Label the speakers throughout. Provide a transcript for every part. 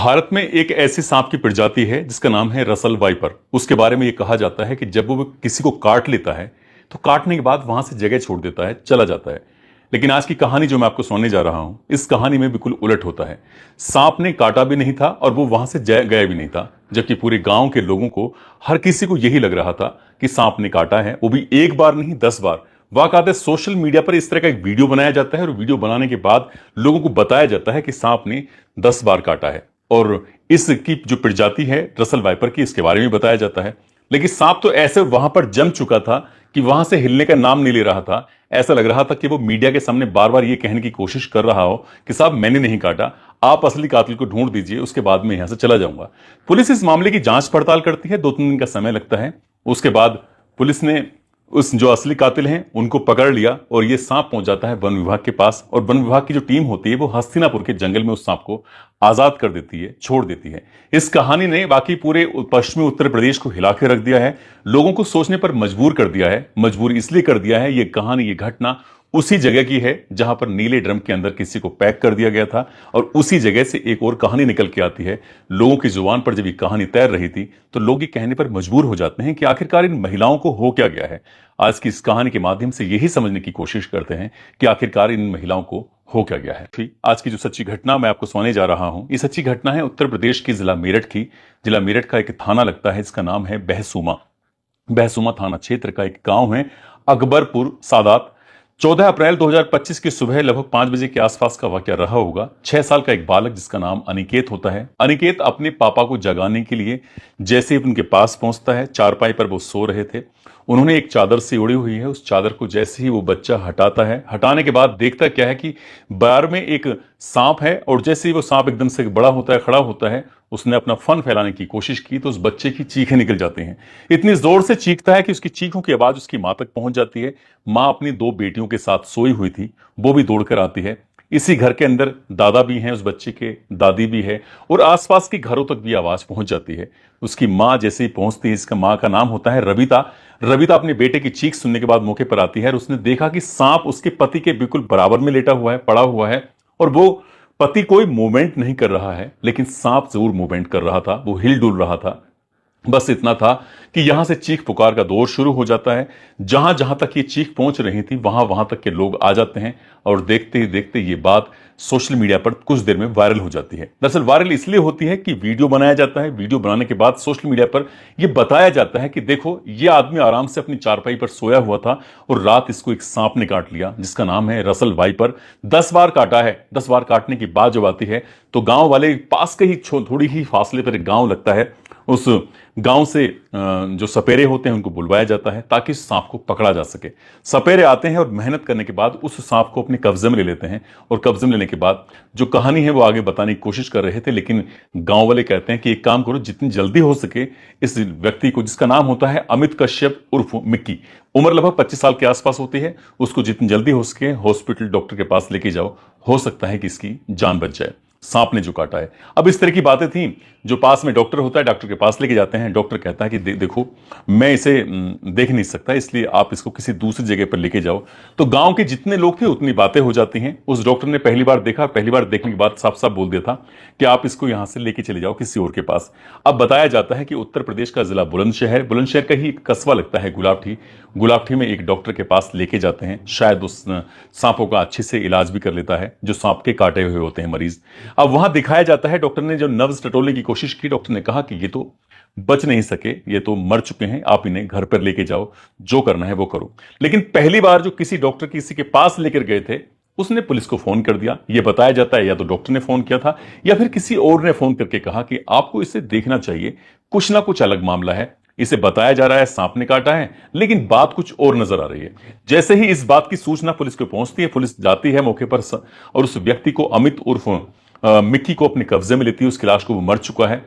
Speaker 1: भारत में एक ऐसी सांप की प्रजाति है जिसका नाम है रसल वाइपर। उसके बारे में यह कहा जाता है कि जब वो किसी को काट लेता है तो काटने के बाद वहां से जगह छोड़ देता है, चला जाता है। लेकिन आज की कहानी जो मैं आपको सुनाने जा रहा हूं, इस कहानी में बिल्कुल उलट होता है। सांप ने काटा भी नहीं था और वो वहां से गया भी नहीं था, जबकि पूरे गांव के लोगों को, हर किसी को यही लग रहा था कि सांप ने काटा है, वो भी एक बार नहीं 10 बार। वाकई सोशल मीडिया पर इस तरह का एक वीडियो बनाया जाता है और वीडियो बनाने के बाद लोगों को बताया जाता है कि सांप ने 10 बार काटा है। और इसकी जो प्रजाति है रसल वाइपर की, इसके बारे में बताया जाता है। लेकिन सांप तो ऐसे वहां पर जम चुका था कि वहां से हिलने का नाम नहीं ले रहा था। ऐसा लग रहा था कि वो मीडिया के सामने बार बार ये कहने की कोशिश कर रहा हो कि साहब मैंने नहीं काटा, आप असली कातिल को ढूंढ दीजिए, उसके बाद मैं यहां से चला जाऊंगा। पुलिस इस मामले की जांच पड़ताल करती है, 2-3 दिन का समय लगता है। उसके बाद पुलिस ने उस जो असली कातिल हैं उनको पकड़ लिया और ये सांप पहुंच जाता है वन विभाग के पास। और वन विभाग की जो टीम होती है वो हस्तिनापुर के जंगल में उस सांप को आजाद कर देती है, छोड़ देती है। इस कहानी ने बाकी पूरे पश्चिमी उत्तर प्रदेश को हिला के रख दिया है, लोगों को सोचने पर मजबूर कर दिया है। मजबूर इसलिए कर दिया है, ये कहानी, ये घटना उसी जगह की है जहां पर नीले ड्रम के अंदर किसी को पैक कर दिया गया था। और उसी जगह से एक और कहानी निकल के आती है। लोगों की जुबान पर जब ये कहानी तैर रही थी तो लोग ये कहने पर मजबूर हो जाते हैं कि आखिरकार इन महिलाओं को हो क्या गया है। आज की इस कहानी के माध्यम से यही समझने की कोशिश करते हैं कि आखिरकार इन महिलाओं को हो क्या गया है। आज की जो सच्ची घटना मैं आपको सुनाने जा रहा हूं, ये सच्ची घटना है उत्तर प्रदेश की जिला मेरठ की। जिला मेरठ का एक थाना लगता है, इसका नाम है बहसूमा। बहसूमा थाना क्षेत्र का एक गांव है अकबरपुर सादात। 14 अप्रैल 2025 की सुबह लगभग 5 बजे के आसपास का वाकया रहा होगा। 6 साल का एक बालक जिसका नाम अनिकेत होता है, अनिकेत अपने पापा को जगाने के लिए जैसे ही उनके पास पहुंचता है, चारपाई पर वो सो रहे थे, उन्होंने एक चादर से ओढ़ी हुई है, उस चादर को जैसे ही वो बच्चा हटाता है, हटाने के बाद देखता क्या है कि बार में एक सांप है। और जैसे ही वो सांप एकदम से बड़ा होता है, खड़ा होता है, उसने अपना फन फैलाने की कोशिश की तो उस बच्चे की चीखें निकल जाती हैं। इतनी जोर से चीखता है कि उसकी चीखों की आवाज उसकी मां तक पहुंच जाती है। मां अपनी 2 बेटियों के साथ सोई हुई थी, वो भी दौड़कर आती है। इसी घर के अंदर दादा भी हैं उस बच्चे के, दादी भी है, और आसपास के घरों तक भी आवाज पहुंच जाती है। उसकी मां जैसे ही पहुंचती है, इसका मां का नाम होता है रविता। रविता अपने बेटे की चीख सुनने के बाद मौके पर आती है और उसने देखा कि सांप उसके पति के बिल्कुल बराबर में लेटा हुआ है, पड़ा हुआ है। और वो पति कोई मूवमेंट नहीं कर रहा है, लेकिन सांप जरूर मूवमेंट कर रहा था, वो हिल डुल रहा था। बस इतना था कि यहां से चीख पुकार का दौर शुरू हो जाता है। जहां जहां तक ये चीख पहुंच रही थी वहां वहां तक के लोग आ जाते हैं और देखते ही देखते ये बात सोशल मीडिया पर कुछ देर में वायरल हो जाती है। दरअसल वायरल इसलिए होती है कि वीडियो बनाया जाता है, वीडियो बनाने के बाद सोशल मीडिया पर यह बताया जाता है कि देखो ये आदमी आराम से अपनी चारपाई पर सोया हुआ था और रात इसको एक सांप ने काट लिया जिसका नाम है रसल वाइपर। 10 बार काटा है। 10 बार काटने की बात जब आती है तो गांव वाले, पास के ही थोड़ी ही फासले पर एक गांव लगता है, उस गांव से जो सपेरे होते हैं उनको बुलवाया जाता है ताकि सांप को पकड़ा जा सके। सपेरे आते हैं और मेहनत करने के बाद उस सांप को अपने कब्जे में ले लेते हैं। और कब्जे में लेने के बाद जो कहानी है वो आगे बताने की कोशिश कर रहे थे, लेकिन गांव वाले कहते हैं कि एक काम करो, जितनी जल्दी हो सके इस व्यक्ति को, जिसका नाम होता है अमित कश्यप उर्फ मिक्की, उम्र लगभग 25 साल के आसपास होती है, उसको जितनी जल्दी हो सके हॉस्पिटल डॉक्टर के पास लेके जाओ, हो सकता है कि इसकी जान बच जाए, सांप ने जो काटा है। अब इस तरह की बातें थी। जो पास में डॉक्टर होता है, डॉक्टर के पास लेके जाते हैं। डॉक्टर कहता है कि देखो मैं इसे देख नहीं सकता, इसलिए आप इसको किसी दूसरी जगह पर लेके जाओ। तो गांव के जितने लोग थे उतनी बातें हो जाती हैं। उस डॉक्टर ने पहली बार देखा, पहली बार देखने के बाद साफ साफ बोल दिया था कि आप इसको यहां से लेके चले जाओ किसी और के पास। अब बताया जाता है कि उत्तर प्रदेश का जिला बुलंदशहर, बुलंदशहर का ही एक कस्बा लगता है गुलाबठी। गुलाबठी में एक डॉक्टर के पास लेके जाते हैं, शायद उस सांपों का अच्छे से इलाज भी कर लेता है जो सांप के काटे हुए होते हैं मरीज। अब वहां दिखाया जाता है, डॉक्टर ने जो नब्ज टटोलने की कोशिश की, डॉक्टर ने कहा कि ये तो बच नहीं सके, ये तो मर चुके हैं, आप इन्हें घर पर लेके जाओ, जो करना है वो करो। लेकिन पहली बार जो किसी डॉक्टर किसी के पास लेकर गए थे उसने पुलिस को फोन कर दिया। यह बताया जाता है या तो डॉक्टर ने फोन किया था या फिर किसी और ने फोन करके कहा कि आपको इसे देखना चाहिए, कुछ ना कुछ अलग मामला है। इसे बताया जा रहा है सांप ने काटा है, लेकिन बात कुछ और नजर आ रही है। जैसे ही इस बात की सूचना पुलिस को पहुंचती है, पुलिस जाती है मौके पर और उस व्यक्ति को, अमित उर्फ मिक्की को, अपने कब्जे में लेती है। उसकी लाश को, वो मर चुका है।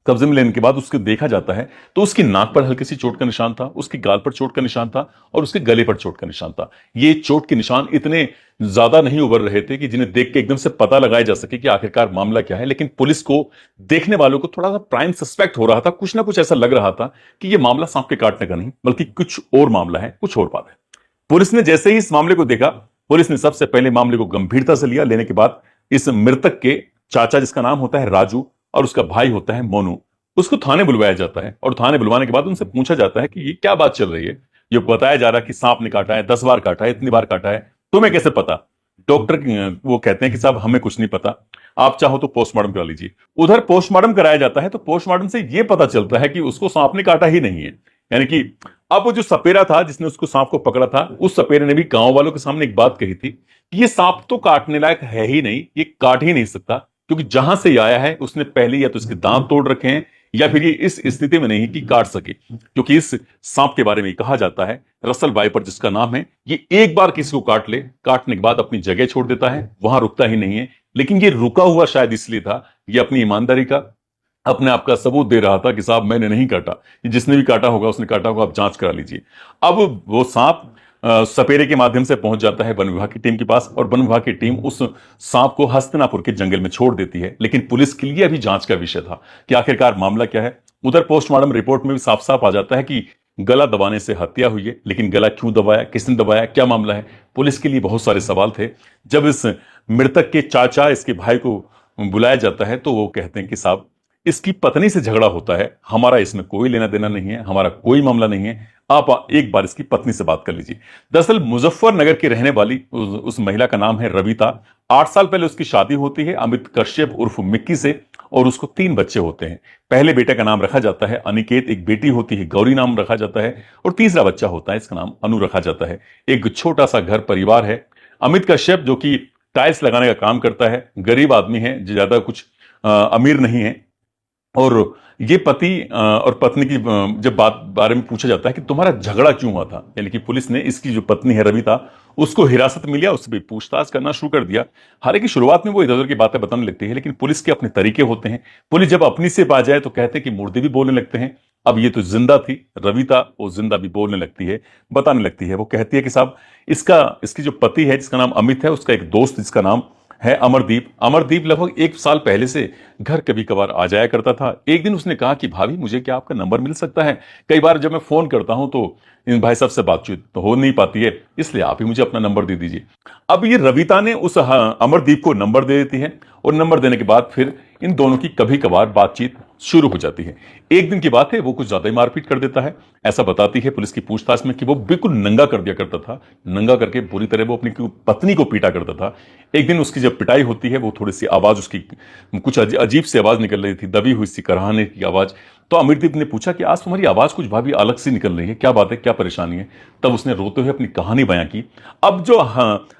Speaker 1: कब्जे में लेने के बाद उसको देखा जाता है तो उसकी नाक पर हल्की सी चोट का निशान था, उसके गाल पर चोट का निशान था और उसके गले पर चोट का निशान था। ये चोट के निशान इतने ज्यादा नहीं उभर रहे थे कि जिन्हें देख के एकदम से पता लगाया जा सके कि आखिरकार मामला क्या है। लेकिन पुलिस को, देखने वालों को थोड़ा सा प्राइम सस्पेक्ट हो रहा था, कुछ ना कुछ ऐसा लग रहा था कि यह मामला सांप के काटने का नहीं बल्कि कुछ और मामला है, कुछ और बात है। पुलिस ने जैसे ही इस मामले को देखा, पुलिस ने सबसे पहले मामले को गंभीरता से लिया। लेने के बाद इस मृतक के चाचा, जिसका नाम होता है राजू, और उसका भाई होता है मोनू। उसको थाने बुलवाया जाता है और थाने बुलवाने के बाद उनसे पूछा जाता है कि ये क्या बात चल रही है, ये बताया जा रहा है कि सांप ने काटा है, 10 बार काटा है, इतनी बार काटा है, तुम्हें कैसे पता? डॉक्टर वो कहते हैं कि साहब हमें कुछ नहीं पता, आप चाहो तो पोस्टमार्टम करा लीजिए। उधर पोस्टमार्टम कराया जाता है तो पोस्टमार्टम से ये पता चलता है कि उसको सांप ने काटा ही नहीं है। यानी कि अब वो जो सपेरा था जिसने उसको सांप को पकड़ा था, उस सपेरे ने भी गांव वालों के सामने एक बात कही थी कि ये सांप तो काटने लायक है ही नहीं, ये काट ही नहीं सकता, क्योंकि जहां से आया है उसने पहले या तो इसके दांत तोड़ रखे हैं या फिर ये इस स्थिति में नहीं कि काट सके। क्योंकि इस सांप के बारे में कहा जाता है, रसल वाइपर जिसका नाम है, ये एक बार किसी को काट ले, काटने के बाद अपनी जगह छोड़ देता है, वहां रुकता ही नहीं है। लेकिन ये रुका हुआ शायद इसलिए था, ये अपनी ईमानदारी का, अपने आप का सबूत दे रहा था कि साहब मैंने नहीं काटा, जिसने भी काटा होगा उसने काटा होगा, आप जांच करा लीजिए। अब वो सांप सपेरे के माध्यम से पहुंच जाता है वन विभाग की टीम के पास और वन विभाग की टीम उस सांप को हस्तिनापुर के जंगल में छोड़ देती है। लेकिन पुलिस के लिए अभी जांच का विषय था कि आखिरकार मामला क्या है। उधर पोस्टमार्टम रिपोर्ट में भी साफ साफ आ जाता है कि गला दबाने से हत्या हुई है, लेकिन गला क्यों दबाया, किसने दबाया, क्या मामला है, पुलिस के लिए बहुत सारे सवाल थे। जब इस मृतक के चाचा इसके भाई को बुलाया जाता है तो वो कहते हैं कि साहब इसकी पत्नी से झगड़ा होता है, हमारा इसमें कोई लेना देना नहीं है, हमारा कोई मामला नहीं है, आप एक बार इसकी पत्नी से बात कर लीजिए। दरअसल मुजफ्फरनगर की रहने वाली उस महिला का नाम है रविता। 8 साल पहले उसकी शादी होती है अमित कश्यप उर्फ मिक्की से और उसको 3 बच्चे होते हैं। पहले बेटे का नाम रखा जाता है अनिकेत, एक बेटी होती है गौरी नाम रखा जाता है और तीसरा बच्चा होता है, इसका नाम अनु रखा जाता है। एक छोटा सा घर परिवार है। अमित कश्यप जो कि टाइल्स लगाने का काम करता है, गरीब आदमी है, ज्यादा कुछ अमीर नहीं है। और ये पति और पत्नी की जब बारे में पूछा जाता है कि तुम्हारा झगड़ा क्यों हुआ था, यानी कि पुलिस ने इसकी जो पत्नी है रविता उसको हिरासत में लिया, उससे भी पूछताछ करना शुरू कर दिया। हालांकि शुरुआत में वो इधर उधर की बातें बताने लगती है, लेकिन पुलिस के अपने तरीके होते हैं। पुलिस जब अपनी से पा जाए तो कहते हैं कि मुर्दे भी बोलने लगते हैं। अब ये तो जिंदा थी रविता, वो जिंदा भी बोलने लगती है, बताने लगती है। वो कहती है कि साहब इसकी जो पति है जिसका नाम अमित है, उसका एक दोस्त जिसका नाम है अमरदीप। अमरदीप लगभग 1 साल पहले से घर कभी कभार आ जाया करता था। एक दिन उसने कहा कि भाभी मुझे क्या आपका नंबर मिल सकता है, कई बार जब मैं फोन करता हूं तो इन भाई साहब से बातचीत तो हो नहीं पाती है, इसलिए आप ही मुझे अपना नंबर दे दीजिए। अब ये रविता ने उस अमरदीप को नंबर दे देती है और नंबर देने के बाद फिर इन दोनों की कभी कभार बातचीत शुरू हो जाती है। एक दिन की बात है, वो कुछ ज्यादा ही मारपीट कर देता है। ऐसा बताती है पुलिस की पूछताछ में कि वो बिल्कुल नंगा कर दिया करता था, नंगा करके बुरी तरह वो अपनी पत्नी को पीटा करता था। एक दिन उसकी जब पिटाई होती है, वो थोड़ी सी आवाज उसकी कुछ अजीब सी आवाज निकल रही थी, दबी हुई सी कराहने की आवाज। तो अमरदीप ने पूछा कि आज तुम्हारी आवाज कुछ भाभी अलग सी निकल रही है, क्या बात है, क्या परेशानी है? तब उसने रोते हुए अपनी कहानी बयां की। अब जो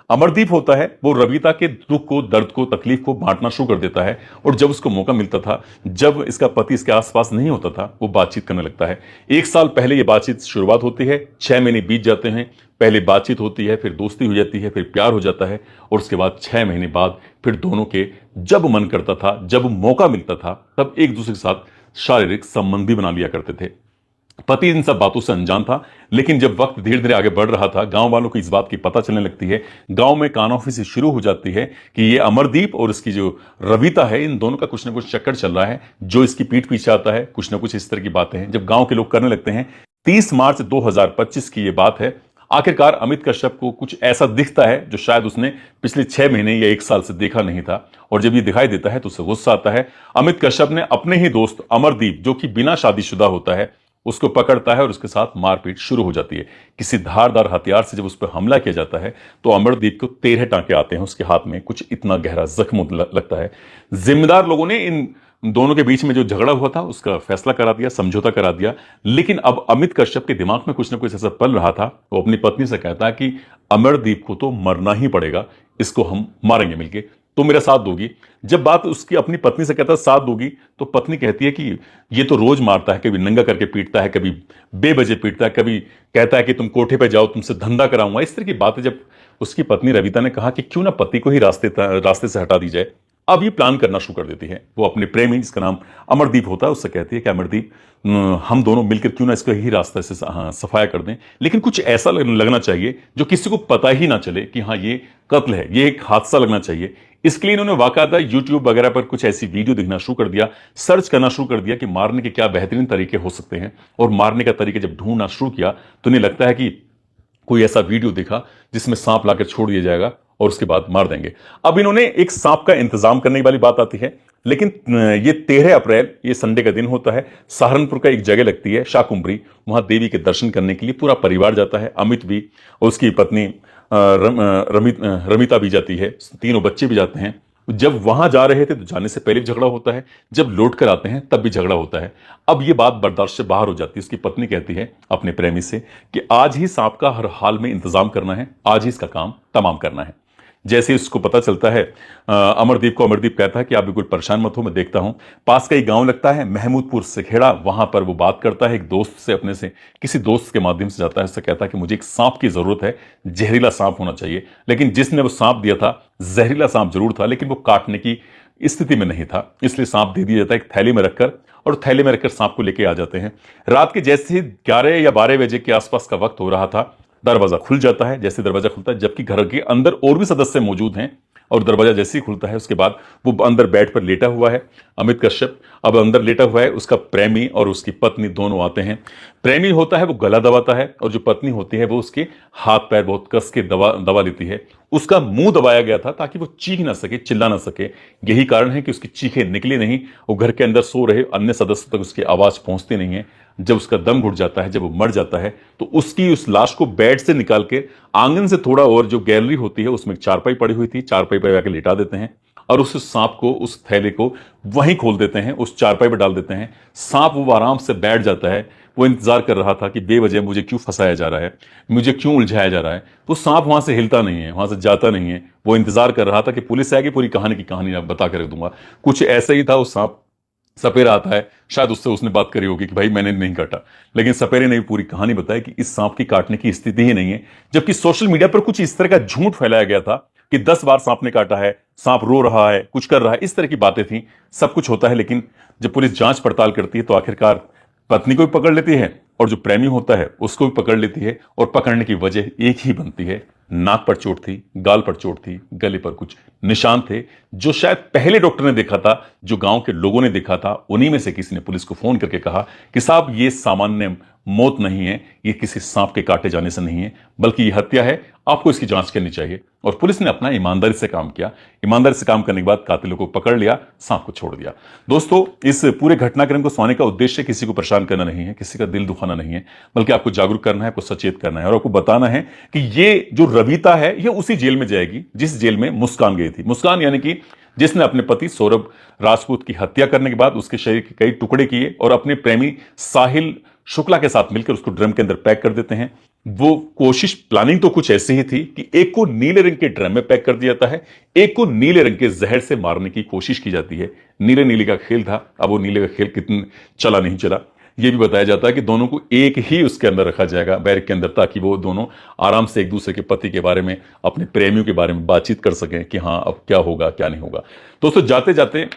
Speaker 1: अमरदीप होता है वो रविता के दुख को, दर्द को, तकलीफ को बांटना शुरू कर देता है और जब उसको मौका मिलता था, जब इसका पति इसके आसपास नहीं होता था, वो बातचीत करने लगता है। 1 साल पहले ये बातचीत शुरुआत होती है, 6 महीने बीत जाते हैं। पहले बातचीत होती है, फिर दोस्ती हो जाती है, फिर प्यार हो जाता है और उसके बाद 6 महीने बाद फिर दोनों के जब मन करता था, जब मौका मिलता था, तब एक दूसरे के साथ शारीरिक संबंध भी बना लिया करते थे। पति इन सब बातों से अनजान था, लेकिन जब वक्त धीरे धीरे आगे बढ़ रहा था, गांव वालों को इस बात की पता चलने लगती है। गांव में कानोफी शुरू हो जाती है कि ये अमरदीप और इसकी जो रविता है, इन दोनों का कुछ ना कुछ चक्कर चल रहा है, जो इसकी पीठ पीछे आता है। कुछ ना कुछ इस तरह की बातें हैं जब गांव के लोग करने लगते हैं। 30 मार्च 2025 की ये बात है। आखिरकार अमित कश्यप को कुछ ऐसा दिखता है जो शायद उसने पिछले 6 महीने या 1 साल से देखा नहीं था, और जब ये दिखाई देता है तो उसे गुस्सा आता है। अमित कश्यप ने अपने ही दोस्त अमरदीप, जो कि बिना शादीशुदा होता है, उसको पकड़ता है और उसके साथ मारपीट शुरू हो जाती है। किसी धारदार हथियार से जब उस पर हमला किया जाता है तो अमरदीप को 13 टांके आते हैं उसके हाथ में, कुछ इतना गहरा जख्म लगता है। जिम्मेदार लोगों ने इन दोनों के बीच में जो झगड़ा हुआ था उसका फैसला करा दिया, समझौता करा दिया। लेकिन अब अमित कश्यप के दिमाग में कुछ ना कुछ ऐसा पल रहा था। वो अपनी पत्नी से कहता है कि अमरदीप को तो मरना ही पड़ेगा, इसको हम मारेंगे मिलके, तो मेरा साथ दोगी? जब बात उसकी अपनी पत्नी से कहता है साथ दोगी, तो पत्नी कहती है कि ये तो रोज मारता है, कभी नंगा करके पीटता है, कभी बेवजह पीटता है, कभी कहता है कि तुम कोठे पे जाओ, तुमसे धंधा कराऊंगा। इस तरह की बातें जब उसकी पत्नी रविता ने कहा कि क्यों ना पति को ही रास्ते से हटा दी जाए, अब ये प्लान करना शुरू कर देती है। वो अपने प्रेमी जिसका नाम अमरदीप होता है उससे कहती है कि अमरदीप, हम दोनों मिलकर क्यों ना इसको ही रास्ते से सफाया कर दें, लेकिन कुछ ऐसा लगना चाहिए जो किसी को पता ही ना चले कि हाँ ये कत्ल है, ये एक हादसा लगना चाहिए। इसके लिए इन्होंने वाकायदा यूट्यूब वगैरह पर कुछ ऐसी वीडियो देखना शुरू कर दिया, सर्च करना शुरू कर दिया कि मारने के क्या बेहतरीन तरीके हो सकते हैं। और मारने का तरीके जब ढूंढना शुरू किया तो इन्हें लगता है कि कोई ऐसा वीडियो देखा जिसमें सांप लाकर छोड़ दिया जाएगा और उसके बाद मार देंगे। अब इन्होंने एक सांप का इंतजाम करने वाली बात आती है। लेकिन ये 13 अप्रैल, ये संडे का दिन होता है। सहारनपुर का एक जगह लगती है शाकुंभरी, वहां देवी के दर्शन करने के लिए पूरा परिवार जाता है। अमित भी और उसकी पत्नी रमिता भी जाती है, तीनों बच्चे भी जाते हैं। जब वहां जा रहे थे तो जाने से पहले भी झगड़ा होता है, जब लौट कर आते हैं तब भी झगड़ा होता है। अब ये बात बर्दाश्त से बाहर हो जाती है। उसकी पत्नी कहती है अपने प्रेमी से कि आज ही सांप का हर हाल में इंतजाम करना है, आज ही इसका काम तमाम करना है। जैसे इसको पता चलता है अमरदीप को, अमरदीप कहता है कि आप बिल्कुल परेशान मत हो, मैं देखता हूं। पास का एक गांव लगता है महमूदपुर सिखेड़ा, वहां पर वो बात करता है एक दोस्त से, अपने से किसी दोस्त के माध्यम से जाता है, उससे कहता है कि मुझे एक सांप की जरूरत है, जहरीला सांप होना चाहिए। लेकिन जिसने वो सांप दिया था जहरीला सांप जरूर था, लेकिन वो काटने की स्थिति में नहीं था, इसलिए सांप दे दिया जाता है एक थैली में रखकर, और थैले में रखकर सांप को लेके आ जाते हैं। रात के जैसे ही 11 या 12 बजे के आसपास का वक्त हो रहा था, दरवाजा खुल जाता है। जैसे दरवाजा खुलता है, जबकि घर के अंदर और भी सदस्य मौजूद हैं, और दरवाजा जैसे ही खुलता है उसके बाद वो अंदर बेड पर लेटा हुआ है अमित कश्यप। अब अंदर लेटा हुआ है, उसका प्रेमी और उसकी पत्नी दोनों आते हैं। प्रेमी होता है वो गला दबाता है, और जो पत्नी होती है वो उसके हाथ पैर बहुत कस के दबा लेती है। उसका मुंह दबाया गया था ताकि वो चीख ना सके, चिल्ला ना सके। यही कारण है कि उसकी चीखें निकली नहीं। वो घर के अंदर सो रहे अन्य सदस्यों तक उसकी आवाज पहुंचती नहीं है। जब उसका दम घुट जाता है, जब वो मर जाता है, तो उसकी उस लाश को बेड से निकाल के आंगन से थोड़ा और जो गैलरी होती है उसमें एक चारपाई पड़ी हुई थी, चारपाई पर आके लिटा देते हैं, और उस सांप को, उस थैले को वहीं खोल देते हैं, उस चारपाई पर डाल देते हैं। सांप वो आराम से बैठ जाता है। वो इंतजार कर रहा था कि बेवजह मुझे क्यों फंसाया जा रहा है, मुझे क्यों उलझाया जा रहा है। वो सांप वहां से हिलता नहीं है, वहां से जाता नहीं है। वो इंतजार कर रहा था कि पुलिस आएगी, पूरी कहानी की कहानी आप बता कर रख दूंगा। कुछ ऐसा ही था। वो सांप सपेरा आता है, शायद उससे उसने बात करी होगी कि भाई मैंने नहीं काटा, लेकिन सपेरे ने भी पूरी कहानी बताई कि इस सांप की काटने की स्थिति ही नहीं है। जबकि सोशल मीडिया पर कुछ इस तरह का झूठ फैलाया गया था कि 10 बार सांप ने काटा है, सांप रो रहा है, कुछ कर रहा है, इस तरह की बातें थी। सब कुछ होता है, लेकिन जब पुलिस जांच पड़ताल करती है तो आखिरकार पत्नी को भी पकड़ लेती है, और जो प्रेमी होता है उसको भी पकड़ लेती है। और पकड़ने की वजह एक ही बनती है, नाक पर चोट थी, गाल पर चोट थी, गले पर कुछ निशान थे, जो शायद पहले डॉक्टर ने देखा था, जो गांव के लोगों ने देखा था। उन्हीं में से किसी ने पुलिस को फोन करके कहा कि साहब ये सामान्य मौत नहीं है, ये किसी सांप के काटे जाने से नहीं है, बल्कि ये हत्या है, आपको इसकी जांच करनी चाहिए। और पुलिस ने अपना ईमानदारी से काम किया। ईमानदारी से काम करने के बाद कातिलों को पकड़ लिया, सांप को छोड़ दिया। दोस्तों, इस पूरे घटनाक्रम को सुनाने का उद्देश्य किसी को परेशान करना नहीं है, किसी का दिल दुखाना नहीं है, बल्कि आपको जागरूक करना है, आपको सचेत करना है, और आपको बताना है कि ये जो रविता है ये उसी जेल में जाएगी जिस जेल में मुस्कान गई थी। मुस्कान यानी कि जिसने अपने पति सौरभ राजपूत की हत्या करने के बाद उसके शरीर के कई टुकड़े किए और अपने प्रेमी साहिल शुक्ला के साथ मिलकर उसको ड्रम के अंदर पैक कर देते हैं। वो कोशिश, प्लानिंग तो कुछ ऐसी ही थी कि एक को नीले रंग के ड्रम में पैक कर दिया जाता है, एक को नीले रंग के जहर से मारने की कोशिश की जाती है। नीले नीले का खेल था। अब वो नीले का खेल कितना चला नहीं चला, ये भी बताया जाता है कि दोनों को एक ही उसके अंदर रखा जाएगा, बैरक के अंदर, ताकि वो दोनों आराम से एक दूसरे के पति के बारे में, अपने प्रेमियों के बारे में बातचीत कर सकें कि हाँ अब क्या होगा क्या नहीं होगा। दोस्तों, जाते जाते